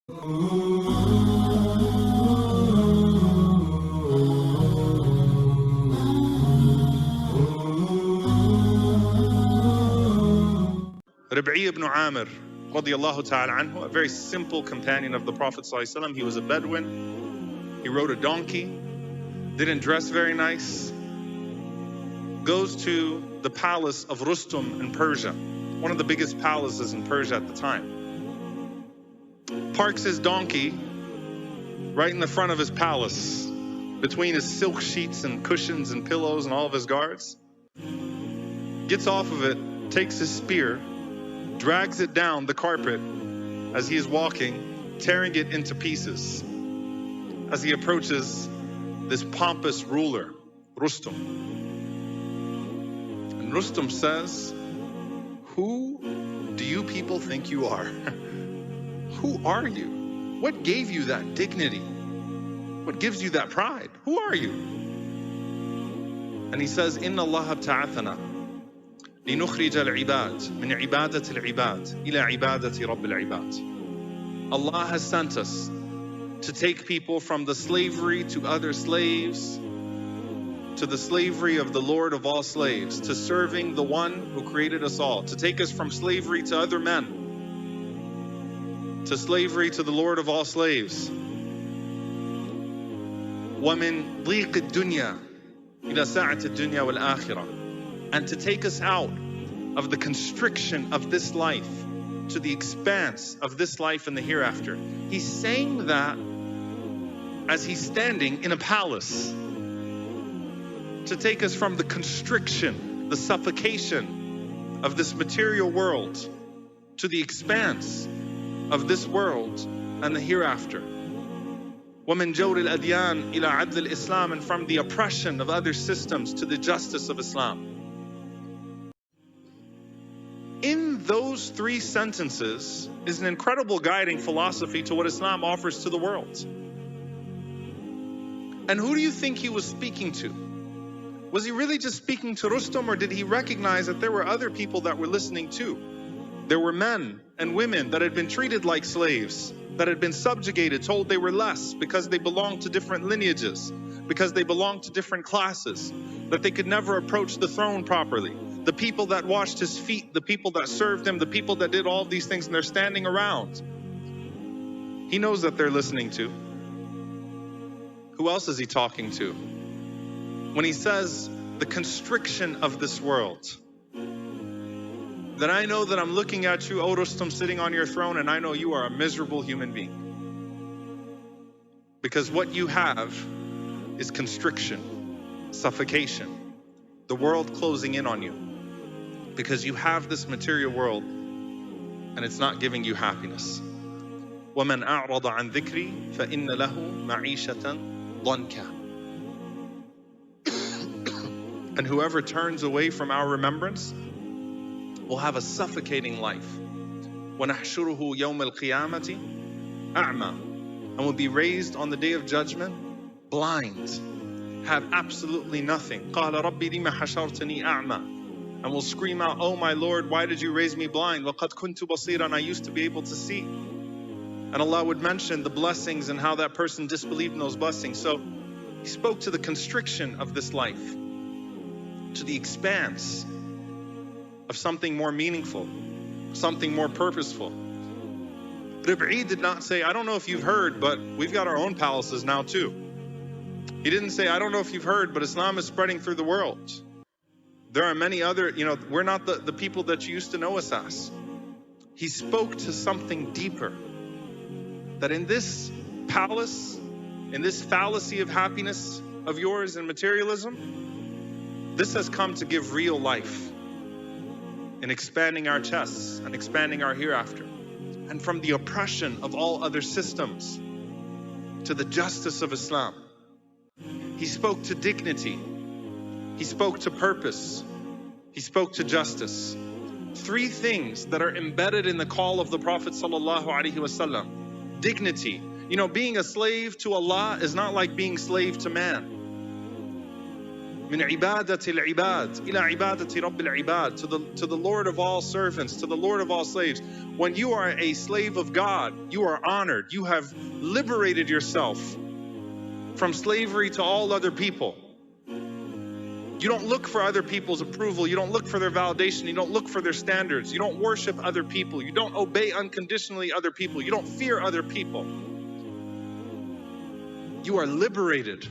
Rabi' ibn Amir, radiyallahu ta'ala anhu, a very simple companion of the Prophet sallallahu alaihi wasallam. He was a Bedouin. He rode a donkey, didn't dress very nice, goes to the palace of Rustum in Persia, one of the biggest palaces in Persia at the time. Parks his donkey right in the front of his palace, between his silk sheets and cushions and pillows and all of his guards. Gets off of it, takes his spear, drags it down the carpet as he is walking, tearing it into pieces as he approaches this pompous ruler, Rustum. And Rustum says, "Who do you people think you are? Who are you? What gave you that dignity? What gives you that pride? Who are you?" And he says, "Inna Allah ta'athana لنخرج العباد من عبادة العباد إلى عبادة رب العباد." Allah has sent us to take people from the slavery to other slaves, to the slavery of the Lord of all slaves, to serving the one who created us all, to take us from slavery to other men, to slavery to the Lord of all slaves. وَمِن ضِيقِ الدُّنْيَا إِلَى سَعَةِ الدُّنْيَا وَالْآخِرَةِ, and to take us out of the constriction of this life to the expanse of this life and the hereafter. He's saying that as he's standing in a palace, to take us from the constriction, the suffocation of this material world to the expanse of this world and the hereafter. وَمِن جَوْرِ الْأَدْيَانِ إِلَى عَدْلِ الْإِسْلَامِ, and from the oppression of other systems to the justice of Islam. In those three sentences is an incredible guiding philosophy to what Islam offers to the world. And who do you think he was speaking to? Was he really just speaking to Rustum, or did he recognize that there were other people that were listening too? There were men and women that had been treated like slaves, that had been subjugated, told they were less because they belonged to different lineages, because they belonged to different classes, that they could never approach the throne properly. The people that washed his feet, the people that served him, the people that did all these things, and they're standing around. He knows that they're listening to. Who else is he talking to? When he says, the constriction of this world, that I know that I'm looking at you, O Rustum, sitting on your throne, and I know you are a miserable human being. Because what you have is constriction, suffocation, the world closing in on you. Because you have this material world, and it's not giving you happiness. وَمَنْ أَعْرَضَ عَنْ ذِكْرِي فَإِنَّ لَهُ مَعِيشَةً ضَنْكًا. And whoever turns away from our remembrance will have a suffocating life. وَنَحْشُرُهُ يَوْمَ الْقِيَامَةِ أَعْمَى, and will be raised on the day of judgment blind, have absolutely nothing. قَالَ رَبِّ لِمَ حَشَرْتَنِي أَعْمَى, and will scream out, "Oh my Lord, why did you raise me blind? وَقَدْ كُنْتُ بَصِيرًا, I used to be able to see." And Allah would mention the blessings and how that person disbelieved in those blessings. So he spoke to the constriction of this life, to the expanse of something more meaningful, something more purposeful. Rabi' did not say, "I don't know if you've heard, but we've got our own palaces now too." He didn't say, "I don't know if you've heard, but Islam is spreading through the world. There are many other, we're not the people that you used to know us as." He spoke to something deeper. That in this palace, in this fallacy of happiness of yours and materialism, this has come to give real life in expanding our chests and expanding our hereafter. And from the oppression of all other systems to the justice of Islam. He spoke to dignity. He spoke to purpose. He spoke to justice. Three things that are embedded in the call of the Prophet ﷺ. Dignity. Being a slave to Allah is not like being slave to man. من عبادة العباد إلى عبادة رب العباد, to the Lord of all servants, to the Lord of all slaves. When you are a slave of God, you are honored. You have liberated yourself from slavery to all other people. You don't look for other people's approval. You don't look for their validation. You don't look for their standards. You don't worship other people. You don't obey unconditionally other people. You don't fear other people. You are liberated.